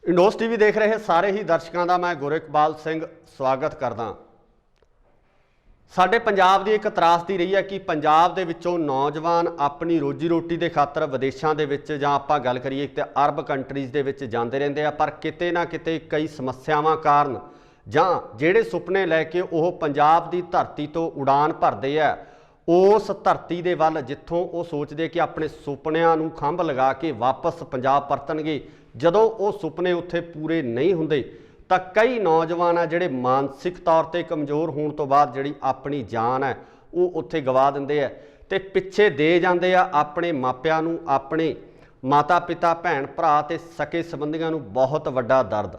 इंडोस TV देख रहे सारे ही दर्शकों का मैं गुरइकबाल सिंह स्वागत करदा। साडे पंजाब की एक त्रासदी रही है कि पंजाब दे विचों नौजवान अपनी रोजी रोटी के खातर विदेशों के विच जां आपां गल करिए तो अरब कंट्रीज़ दे विच जांदे रहिंदे आ, पर किते ना किते कई समस्यावां कारण जां जिहड़े सुपने लैके वो पंजाब की धरती तो उड़ान भरदे आ उस धरती के वल जिथों वो सोचते कि अपने सुपनिਆਂ ਨੂੰ खंभ लगा के वापस पंजाब परतणगे, जदों वो सुपने उत्थे पूरे नहीं हुंदे तो कई नौजवान आ जिहड़े मानसिक तौर पर कमज़ोर होने तो बाद जिहड़ी अपनी जान है वो उत्थे गवा दिंदे आ ते पिछे दे जांदे आ अपने मापिਆਂ ਨੂੰ, अपने माता पिता भैन भरा ते सके संबंधियों ਨੂੰ बहुत वड्डा दर्द।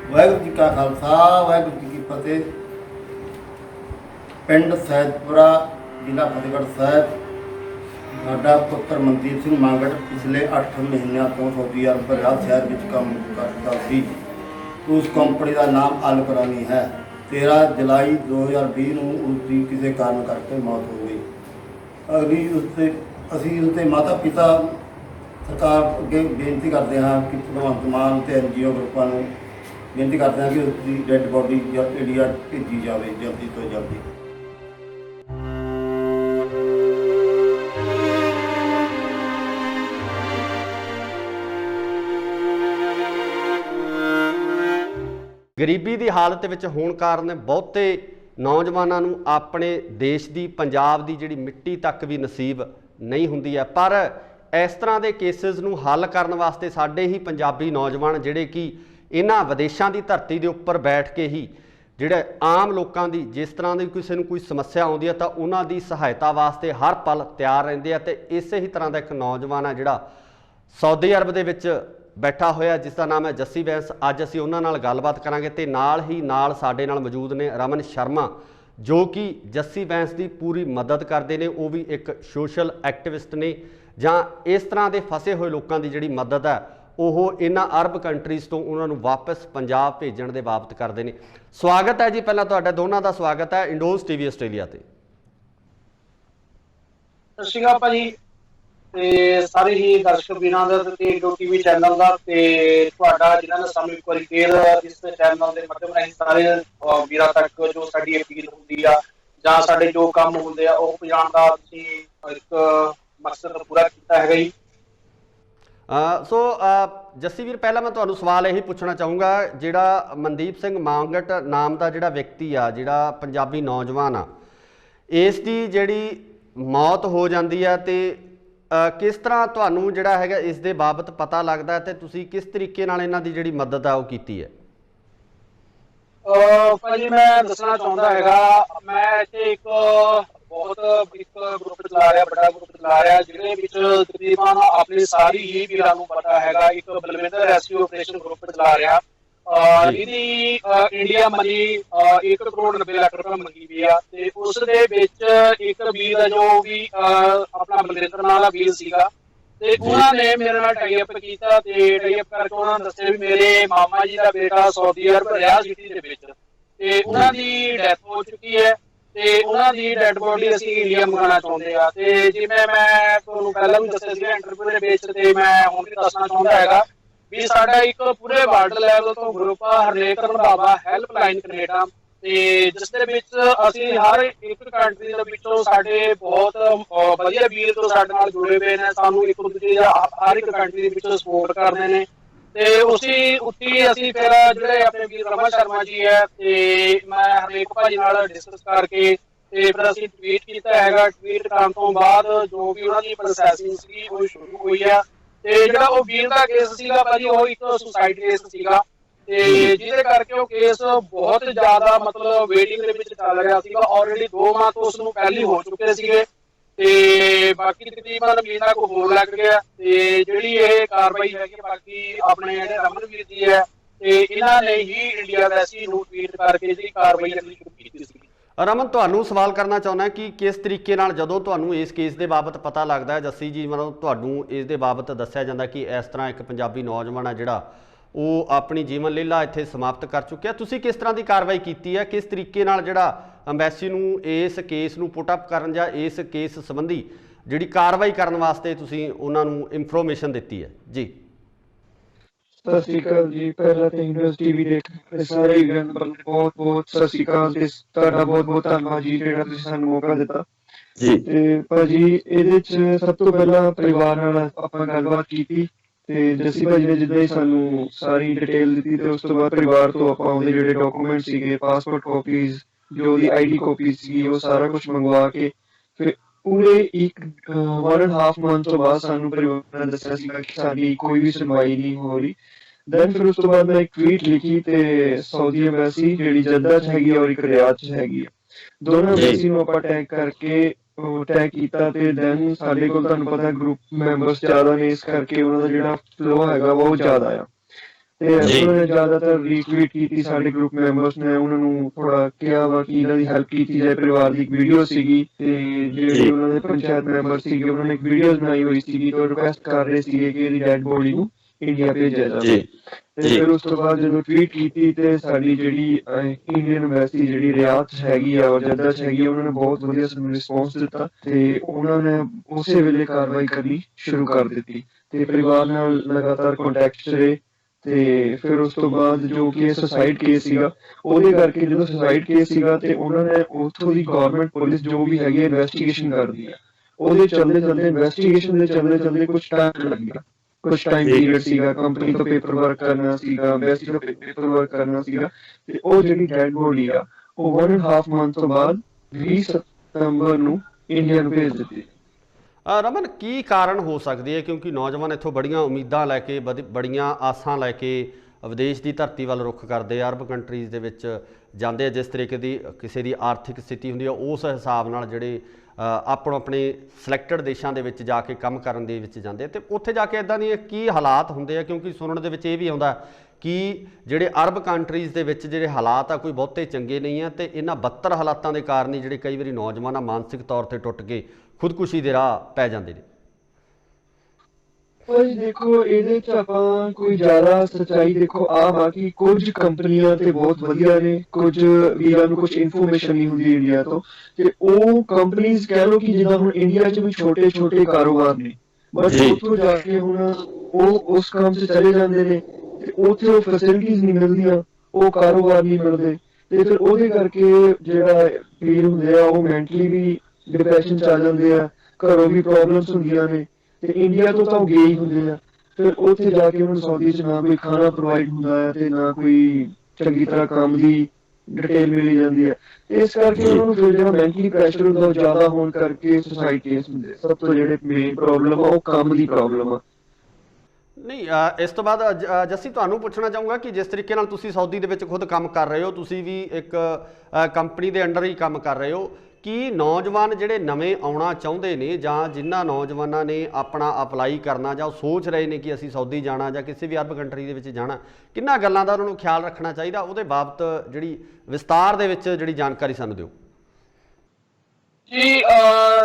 वाहिगुरू जी का खालसा वाहिगुरू जी की फतेह। पिंड सैदपुरा जिला फतेहगढ़ साहब साडा पुत्र मनदीप सिंह मांगड़ पिछले 8 महीनों तो सऊदी अरब रियाद शहर में काम करता सी। उस कंपनी का नाम अल करानी है। 13 जुलाई 2020 में उसकी किसी कारण करके मौत हो गई। अगली उससे असी उसके माता पिता सरकार अगे बेनती करते हैं कि भगवंत मान ते NGO ग्रुपों को बेनती करते हैं कि उसकी डेड बॉडी इंडिया भेजी जाए जल्दी तो जल्दी। गरीबी की हालत में होने कारण बहुते नौजवानों को अपने देश की पंजाब की जिहड़ी मिट्टी तक भी नसीब नहीं हुंदी है। पर इस तरह के केसिस नूं हल करने वास्ते साडे ही पंजाबी नौजवान जिहड़े कि इन्हां विदेशों की धरती के उपर बैठ के ही जिहड़े आम लोगों की जिस तरह की किसी कोई समस्या आउंदी है तो उन्हां दी सहायता वास्ते हर पल तैयार रहिंदे आ। ते इसे ही तरह का एक नौजवान है जिहड़ा सऊदी अरब दे विच बैठा होया जिसका नाम है जस्सी बैंस। अज असीं उन्हां नाल गलबात करांगे ते नाल ही नाल साडे नाल मौजूद ने रमन शर्मा जो कि जस्सी बैंस की पूरी मदद करते हैं। वो भी एक सोशल एक्टिविस्ट ने जां इस तरह के फसे हुए लोगों की जिहड़ी मदद है वो इन्हां अरब कंट्रीज़ तो उन्होंने वापस पंजाब भेजण दे बाबत करते हैं। स्वागत है जी, पहला तुहाडा दोनों का स्वागत है इंडोस टीवी आस्ट्रेलिया ते। सत श्री अकाल भाजी ते सारे ही दर्शक वीरां दा ते इंडो टीवी चैनल दा ते तुहाडा जिन्हां ने सानूं एक वारी फेर इस चैनल दे माध्यम राਹੀਂ सारे वीरां तक जो साडी अपील हुंदी आ जां साडे जो काम हुंदे आ ओह पहुंचाउण दा तुसीं एक मकसद पूरा कीता हैगा जी। सो जस्सी वीर, पहला मैं तुहानूं सवाल यही पूछना चाहूँगा, जिहड़ा मनदीप सिंह मांगट नाम का जिहड़ा व्यक्ति आ, जिहड़ा पंजाबी नौजवान आ, इसकी जिहड़ी मौत हो जाती है तो किस तरह तुहानूं जिहड़ा हैगा इस दे बाबत पता लगता है तो तुसीं किस तरीके नाल इन्हां दी जिहड़ी मदद आ वो कीती है? भाजी मैं दसना चाहुंदा हैगा, मैं इत्थे एक बहुत एक ग्रुप चला रहा, बड़ा ग्रुप चला रहा जिहदे विच तकरीबन अपने सारी ही वीरां नूं पता हैगा। एक बलविंदर रेस्क्यू ऑपरेशन ग्रुप चला रहा। ਇਹਦੀ ਇੰਡੀਆ ਮਨੀ 1 ਕਰੋੜ 90 ਲੱਖ ਰੁਪਏ ਮੰਗੀ ਵੀ ਆ ਤੇ ਉਸ ਦੇ ਵਿੱਚ ਇੱਕ ਵੀਰ ਦਾ ਜੋ ਵੀ ਆਪਣਾ ਬਲਵਿੰਦਰ ਨਾਂ ਦਾ ਵੀਰ ਸੀਗਾ ਤੇ ਉਹਨਾਂ ਨੇ ਮੇਰੇ ਨਾਲ ਟਾਈ ਅਪ ਕੀਤਾ ਤੇ ਟਾਈ ਅਪ ਕਰਕੇ ਉਹਨਾਂ ਨੇ ਦੱਸਿਆ ਵੀ ਮੇਰੇ ਮਾਮਾ ਜੀ ਦਾ ਬੇਟਾ ਸਊਦੀ ਅਰਬ ਰਿਆਦ ਸਿਟੀ ਦੇ ਵਿੱਚ ਤੇ ਉਹਨਾਂ ਦੀ ਡੈਥ ਹੋ ਚੁੱਕੀ ਹੈ ਤੇ ਉਹਨਾਂ ਦੀ ਡੈਡ ਬੋਡੀ ਅਸੀਂ ਇੰਡੀਆ ਮੰਗਾਉਣਾ ਚਾਹੁੰਦੇ ਆ। ਤੇ ਜਿਵੇਂ ਮੈਂ ਤੁਹਾਨੂੰ ਪਹਿਲਾਂ ਵੀ ਦੱਸਿਆ ਸੀ ਇੰਟਰਵਿਊ ਦੇ ਵਿੱਚ ਤੇ ਮੈਂ ਹੁਣ ਵੀ ਦੱਸਣਾ ਚਾਹੁੰਦਾ ਹੈਗਾ ਵੀ ਸਾਡਾ ਇੱਕ ਪੂਰੇ ਵਰਲਡ ਲੈਵਲ ਤੋਂ ਗਰੁੱਪ ਆ ਹਰਨੇਕ ਰੰਧਾਵਾ ਹੈਲਪਲਾਈਨ ਕੈਨੇਡਾ ਤੇ ਜਿਸ ਦੇ ਵਿੱਚ ਅਸੀਂ ਹਰ ਇੱਕ ਕੰਟਰੀ ਦੇ ਵਿੱਚੋਂ ਸਾਡੇ ਬਹੁਤ ਵਧੀਆ ਵੀਰ ਤੋਂ ਸਾਡੇ ਨਾਲ ਜੁੜੇ ਹੋਏ ਨੇ। ਸਾਨੂੰ ਇੱਕ ਦੂਜੇ ਦਾ ਹਰ ਇੱਕ ਕੰਟਰੀ ਦੇ ਵਿੱਚੋਂ ਸਪੋਰਟ ਕਰਦੇ ਨੇ ਤੇ ਉਸੇ ਉੱਤੇ ਅਸੀਂ ਫਿਰ ਜਿਹੜੇ ਆਪਣੇ ਵੀਰ ਰਮਨ ਸ਼ਰਮਾ ਜੀ ਹੈ ਤੇ ਮੈਂ ਹਰਨੇਕ ਭਾਜੀ ਨਾਲ ਡਿਸਕਸ ਕਰਕੇ ਤੇ ਫਿਰ ਅਸੀਂ ਟਵੀਟ ਕੀਤਾ ਹੈਗਾ। ਟਵੀਟ ਕਰਨ ਤੋਂ ਬਾਅਦ ਜੋ ਵੀ ਉਹਨਾਂ ਦੀ ਪ੍ਰੋਸੈਸਿੰਗ ਸੀ ਉਹ ਸ਼ੁਰੂ ਹੋਈ ਆ ਤੇ ਜਿਹੜਾ ਉਹ ਵੀਰ ਦਾ ਕੇਸ ਸੀਗਾ ਭਾਜੀ ਉਹ ਇੱਕ ਸੁਸਾਈਡ ਕੇਸ ਸੀਗਾ ਤੇ ਜਿਹਦੇ ਕਰਕੇ ਉਹ ਕੇਸ ਬਹੁਤ ਜ਼ਿਆਦਾ ਮਤਲਬ ਵੇਟਿੰਗ ਦੇ ਵਿੱਚ ਚੱਲ ਰਿਹਾ ਸੀਗਾ। ਆਲਰੇਡੀ 2 ਮਾਹ ਤੋਂ ਉਸ ਨੂੰ ਪਹਿਲੀ ਹੋ ਚੁੱਕੇ ਸੀਗੇ ਤੇ ਬਾਕੀ ਤਕਰੀਬਨ ਮਹੀਨਾ ਕੋ ਹੋਰ ਲੱਗ ਗਿਆ ਤੇ ਜਿਹੜੀ ਇਹ ਕਾਰਵਾਈ ਹੈਗੀ ਬਾਕੀ ਆਪਣੇ ਜਿਹੜੇ ਰਮਨਵੀਰ ਜੀ ਹੈ ਤੇ ਇਹਨਾਂ ਨੇ ਹੀ ਇੰਡੀਆ ਵੈਸੀ ਨੂੰ ਟਵੀਟ ਕਰਕੇ ਜਿਹੜੀ ਕਾਰਵਾਈ ਅਗਲੀ ਸ਼ੁਰੂ ਕੀਤੀ ਸੀ। रमन, तुहानूं सवाल करना चाहुंदा कि किस तरीके नाल जदों तुहानूं इस केस के बाबत पता लगता है, जस्सी जी मतलब तुहानूं इस दे बाबत दस्सिया जांदा कि इस तरह एक पंजाबी नौजवान है जिहड़ा वो अपनी जीवन लीला इत्थे समाप्त कर चुक्या, तुसीं किस तरह की कार्रवाई की है, किस तरीके नाल जिहड़ा अंबैसी नूं इस केस नूं पुट अप करन जां इस केस संबंधी ਜਿਹੜੀ ਕਾਰਵਾਈ ਕਰਨ ਵਾਸਤੇ ਤੁਸੀਂ ਉਹਨਾਂ ਨੂੰ ਇਨਫੋਰਮੇਸ਼ਨ ਦਿੱਤੀ ਹੈ ਜੀ। ਸਤਿ ਸ਼੍ਰੀ ਅਕਾਲ ਜੀ। ਪਹਿਲਾਂ ਤਾਂ ਨਿਊਜ਼ ਟੀਵੀ ਦੇਖ ਰਹੇ ਸਾਰੇ ਵੀਰਾਂ ਨੂੰ ਬਹੁਤ ਬਹੁਤ ਸਤਿ ਸ਼੍ਰੀ ਅਕਾਲ ਤੇ ਤੁਹਾਡਾ ਬਹੁਤ ਬਹੁਤ ਧੰਨਵਾਦ ਜੀ ਜਿਹੜਾ ਤੁਸੀਂ ਸਾਨੂੰ ਮੌਕਾ ਦਿੱਤਾ ਜੀ ਤੇ ਭਾਜੀ ਇਹਦੇ ਚ ਸਭ ਤੋਂ ਪਹਿਲਾਂ ਪਰਿਵਾਰ ਨਾਲ ਆਪਾਂ ਗੱਲਬਾਤ ਕੀਤੀ ਤੇ ਜੱਸੀ ਭਾਜੀ ਨੇ ਜਿੱਦਾਂ ਹੀ ਸਾਨੂੰ ਸਾਰੀ ਡਿਟੇਲ ਦਿੱਤੀ ਤੇ ਉਸ ਤੋਂ ਬਾਅਦ ਪਰਿਵਾਰ ਤੋਂ ਆਪਾਂ ਉਹਦੇ ਜਿਹੜੇ ਡਾਕੂਮੈਂਟ ਸੀਗੇ, ਪਾਸਪੋਰਟ ਕਾਪੀਜ਼, ਜੋ ਉਹਦੀ ਆਈਡੀ ਕਾਪੀ ਸੀ, ਉਹ ਸਾਰਾ ਕੁਝ ਮੰਗਵਾ ਕੇ ਫਿਰ ਪੂਰੇ ਇੱਕ 1.5 ਮੰਥ ਤੋਂ ਬਾਅਦ ਸਾਨੂੰ ਪਰਿਵਾਰ ਨੇ ਦੱਸਿਆ ਸੀਗਾ ਕਿ ਸਾਡੀ ਕੋਈ ਵੀ ਸੁਣਵਾਈ ਨਹੀਂ ਹੋ ਰਹੀ। ਦੈਨ ਫਿਰ ਉਸ ਤੋਂ ਬਾਅਦ ਮੈਂ ਇੱਕ ਟਵੀਟ ਲਿਖੀ ਤੇ ਸਾਊਦੀ ਐਮਬੈਸੀ ਜਿਹੜੀ ਜੱਦਾ 'ਚ ਹੈਗੀ ਆ ਔਰ ਇੱਕ ਰਿਆਦ 'ਚ ਹੈਗੀ ਆ, ਦੋਨੋਂ ਐਮਬੈਸੀ ਨੂੰ ਆਪਾਂ ਟੈਗ ਕਰਕੇ ਟੈਗ ਕੀਤਾ ਤੇ ਦੈਨ ਸਾਡੇ ਕੋਲ ਤੁਹਾਨੂੰ ਪਤਾ ਗਰੁੱਪ ਮੈਂਬਰਸ ਜ਼ਿਆਦਾ ਨੇ, ਇਸ ਕਰਕੇ ਉਹਨਾਂ ਦਾ ਜਿਹੜਾ ਫਲੋ ਹੈਗਾ ਉਹ ਜ਼ਿਆਦਾ ਆ ਤੇ ਉਹਨਾਂ ਨੇ ਜ਼ਿਆਦਾਤਰ ਰੀਟਵੀਟ ਕੀਤੀ ਸਾਡੇ ਗਰੁੱਪ ਮੈਂਬਰਸ ਨੇ, ਉਹਨਾਂ ਨੂੰ ਥੋੜਾ ਕਿਹਾ ਵਾ ਕਿ ਇਹਨਾਂ ਦੀ ਹੈਲਪ ਕੀਤੀ ਜਾਏ। ਪਰਿਵਾਰ ਦੀ ਇੱਕ ਵੀਡੀਓ ਸੀਗੀ ਤੇ ਜਿਹੜੇ ਉਹਨਾਂ ਦੇ ਪੰਚਾਇਤ ਮੈਂਬਰ ਸੀਗੇ ਉਹਨਾਂ ਨੇ ਇੱਕ ਵੀਡੀਓ ਬਣਾਈ ਹੋਈ ਸੀਗੀ ਤੇ ਰਿਕੁਐਸਟ ਕਰ ਰਹੇ ਸੀਗੇ ਕਿ ਇਹਦੀ ਡੈਡ ਬੋਡੀ ਨੂੰ ਇੰਡੀਆ ਭੇਜਿਆ ਜਾਵੇ ਤੇ ਫਿਰ ਉਸ ਤੋਂ ਬਾਅਦ ਜਦੋਂ ਟਵੀਟ ਕੀਤੀ ਤੇ ਸਾਡੀ ਜਿਹੜੀ ਇੰਡੀਅਨ ਐਮਬੈਸੀ ਜਿਹੜੀ ਰਿਆਦ 'ਚ ਹੈਗੀ ਆ ਔਰ ਜੱਦਾ 'ਚ ਹੈਗੀ ਆ, ਉਹਨਾਂ ਨੇ ਬਹੁਤ ਵਧੀਆ ਸਾਨੂੰ ਰਿਸਪੌਂਸ ਦਿੱਤਾ ਤੇ ਉਹਨਾਂ ਨੇ ਉਸੇ ਵੇਲੇ ਕਾਰਵਾਈ ਕਰਨੀ ਸ਼ੁਰੂ ਕਰ ਦਿੱਤੀ ਤੇ ਪਰਿਵਾਰ ਨਾਲ ਲਗਾਤਾਰ ਕੰਟੈਕਟ 'ਚ ਰਹੇ ਤੇ ਫਿਰ ਉਸ ਤੋਂ ਬਾਅਦ ਜੋ ਕਿ ਸੁਸਾਈਡ ਕੇਸ ਸੀਗਾ ਉਹਦੇ ਕਰਕੇ ਜਦੋਂ ਸੁਸਾਈਡ ਕੇਸ ਸੀਗਾ ਤੇ ਉਹਨਾਂ ਨੇ ਉੱਥੋਂ ਦੀ ਗਵਰਨਮੈਂਟ ਪੁਲਿਸ ਜੋ ਵੀ ਹੈਗੀ ਇਨਵੈਸਟੀਗੇਸ਼ਨ ਕਰਦੀ ਹੈ, ਉਹਦੇ ਚੱਲਦੇ ਇਨਵੈਸਟੀਗੇਸ਼ਨ ਦੇ ਚੱਲਦੇ ਕੁਝ ਟਾਈਮ ਲੱਗ ਗਿਆ, ਕੁਝ ਟਾਈਮ ਪੀਰੀਅਡ ਸੀਗਾ, ਕੰਪਨੀ ਤੋਂ ਪੇਪਰ ਵਰਕ ਕਰਨਾ ਸੀਗਾ, ਐਮਬੈਸੀ ਤੋਂ ਪੇਪਰ ਵਰਕ ਕਰਨਾ ਸੀਗਾ ਤੇ ਉਹ ਜਿਹੜੀ ਡੈਡ ਬੋਡੀ ਆ ਉਹ 1.5 ਮੰਥ ਤੋਂ ਬਾਅਦ 20 ਸਤੰਬਰ ਨੂੰ ਇੰਡੀਆ ਨੂੰ ਭੇਜ ਦਿੱਤੀ। ਰਮਨ, ਕੀ ਕਾਰਨ ਹੋ ਸਕਦੀ ਹੈ? ਕਿਉਂਕਿ ਨੌਜਵਾਨ ਇੱਥੋਂ ਬੜੀਆਂ ਉਮੀਦਾਂ ਲੈ ਕੇ ਬੜੀਆਂ ਆਸਾਂ ਲੈ ਕੇ ਵਿਦੇਸ਼ ਦੀ ਧਰਤੀ ਵੱਲ ਰੁੱਖ ਕਰਦੇ ਆ, ਅਰਬ ਕੰਟਰੀਜ਼ ਦੇ ਵਿੱਚ ਜਾਂਦੇ ਆ, ਜਿਸ ਤਰੀਕੇ ਦੀ ਕਿਸੇ ਦੀ ਆਰਥਿਕ ਸਥਿਤੀ ਹੁੰਦੀ ਆ ਉਸ ਹਿਸਾਬ ਨਾਲ ਜਿਹੜੇ ਆਪਣੇ ਸਿਲੈਕਟਡ ਦੇਸ਼ਾਂ ਦੇ ਵਿੱਚ ਜਾ ਕੇ ਕੰਮ ਕਰਨ ਦੇ ਵਿੱਚ ਜਾਂਦੇ ਤੇ ਉੱਥੇ ਜਾ ਕੇ ਇੱਦਾਂ ਦੀਆਂ ਕੀ ਹਾਲਾਤ ਹੁੰਦੇ ਆ? ਕਿਉਂਕਿ ਸੁਣਨ ਦੇ ਵਿੱਚ ਇਹ ਵੀ ਆਉਂਦਾ ਕਿ ਜਿਹੜੇ ਅਰਬ ਕੰਟਰੀਜ਼ ਦੇ ਵਿੱਚ ਜਿਹੜੇ ਹਾਲਾਤ ਆ ਕੋਈ ਬਹੁਤੇ ਚੰਗੇ ਨਹੀਂ ਆ ਤੇ ਇਹਨਾਂ ਬੱਤਰ ਹਾਲਾਤਾਂ ਦੇ ਕਾਰਨ ਹੀ ਜਿਹੜੇ ਕਈ ਵਾਰੀ ਨੌਜਵਾਨ ਆ ਮਾਨਸਿਕ ਤੌਰ ਤੇ ਟੁੱਟ ਕੇ ਖੁਦਕੁਸ਼ੀ ਦੇ ਰਾਹ ਪੈ ਜਾਂਦੇ ਨੇ। ਭਾਜੀ ਦੇਖੋ ਇਹਦੇ ਚ ਆਪਾਂ ਕੋਈ ਜ਼ਿਆਦਾ ਸੱਚਾਈ ਦੇਖੋ ਆ ਵਾ ਕਿ ਕੁਝ ਕੰਪਨੀਆਂ ਤੇ ਬਹੁਤ ਵਧੀਆ ਨੇ, ਕੁਝ ਵੀਰਾਂ ਨੂੰ ਕੁਝ ਇਨਫੋਰਮੇਸ਼ਨ ਨਹੀਂ ਹੁੰਦੀ ਇੰਡੀਆ ਤੋਂ ਤੇ ਉਹ ਕੰਪਨੀਆਂ ਕਹਿ ਲਓ ਕਿ ਜਿੱਦਾਂ ਹੁਣ ਇੰਡੀਆ 'ਚ ਵੀ ਛੋਟੇ ਛੋਟੇ ਕਾਰੋਬਾਰ ਨੇ ਬਟ ਉੱਥੋਂ ਜਾ ਕੇ ਹੁਣ ਉਹ ਉਸ ਕੰਮ 'ਚ ਚਲੇ ਜਾਂਦੇ ਨੇ ਤੇ ਉੱਥੇ ਉਹ ਫੈਸਿਲਿਟੀਜ਼ ਨਹੀਂ ਮਿਲਦੀਆਂ, ਉਹ ਕਾਰੋਬਾਰ ਨਹੀਂ ਮਿਲਦੇ ਤੇ ਫਿਰ ਉਹਦੇ ਕਰਕੇ ਜਿਹੜਾ ਵੀਰ ਹੁੰਦੇ ਆ ਉਹ ਮੈਂਟਲੀ ਵੀ ਡਿਪਰੈਸ਼ਨ 'ਚ ਆ ਜਾਂਦੇ ਆ, ਘਰੋਂ ਵੀ ਪ੍ਰੋਬਲਮਸ ਹੁੰਦੀਆਂ ਨੇ ਤੇ ਇੰਡੀਆ ਤੋਂ ਤਾਂ ਉਹ ਗਏ ਹੀ ਹੁੰਦੇ ਆ, ਫਿਰ ਉੱਥੇ ਜਾ ਕੇ ਹੁਣ ਸਾਊਦੀ 'ਚ ਨਾ ਕੋਈ ਖਾਣਾ ਪ੍ਰੋਵਾਈਡ ਹੁੰਦਾ ਹੈ ਤੇ ਨਾ ਕੋਈ ਚੰਗੀ ਤਰ੍ਹਾਂ ਕੰਮ ਦੀ ਡਿਟੇਲ ਮਿਲੀ ਜਾਂਦੀ ਹੈ, ਇਸ ਕਰਕੇ ਉਹਨਾਂ ਨੂੰ ਫਿਰ ਜਿਹੜਾ ਮੈਂਟਲੀ ਪ੍ਰੈਸ਼ਰ ਹੁੰਦਾ ਉਹ ਜ਼ਿਆਦਾ ਹੋਣ ਕਰਕੇ ਸੁਸਾਈਡ ਕੇਸ ਹੁੰਦੇ। ਸਭ ਤੋਂ ਜਿਹੜੇ ਮੇਨ ਪ੍ਰੋਬਲਮ ਆ ਉਹ ਕੰਮ ਦੀ ਪ੍ਰੋਬਲਮ ਆ। ਨਹੀਂ, ਇਸ ਤੋਂ ਬਾਅਦ ਜੱਸੀ ਤੁਹਾਨੂੰ ਪੁੱਛਣਾ ਚਾਹੂੰਗਾ ਕਿ ਜਿਸ ਤਰੀਕੇ ਨਾਲ ਤੁਸੀਂ ਸਾਊਦੀ ਦੇ ਵਿੱਚ ਖੁਦ ਕੰਮ ਕਰ ਰਹੇ ਹੋ, ਤੁਸੀਂ ਵੀ ਇੱਕ ਕੰਪਨੀ ਦੇ ਅੰਡਰ ਹੀ ਕੰਮ ਕਰ ਰਹੇ ਹੋ, ਕੀ ਨੌਜਵਾਨ ਜਿਹੜੇ ਨਵੇਂ ਆਉਣਾ ਚਾਹੁੰਦੇ ਨੇ ਜਾਂ ਜਿਨ੍ਹਾਂ ਨੌਜਵਾਨਾਂ ਨੇ ਆਪਣਾ ਅਪਲਾਈ ਕਰਨਾ ਜਾਂ ਉਹ ਸੋਚ ਰਹੇ ਨੇ ਕਿ ਅਸੀਂ ਸਾਊਦੀ ਜਾਣਾ ਜਾਂ ਕਿਸੇ ਵੀ ਅਰਬ ਕੰਟਰੀ ਦੇ ਵਿੱਚ ਜਾਣਾ, ਕਿੰਨਾਂ ਗੱਲਾਂ ਦਾ ਉਹਨਾਂ ਨੂੰ ਖਿਆਲ ਰੱਖਣਾ ਚਾਹੀਦਾ? ਉਹਦੇ ਬਾਬਤ ਜਿਹੜੀ ਵਿਸਤਾਰ ਦੇ ਵਿੱਚ ਜਿਹੜੀ ਜਾਣਕਾਰੀ ਸਾਨੂੰ ਦਿਓ ਜੀ।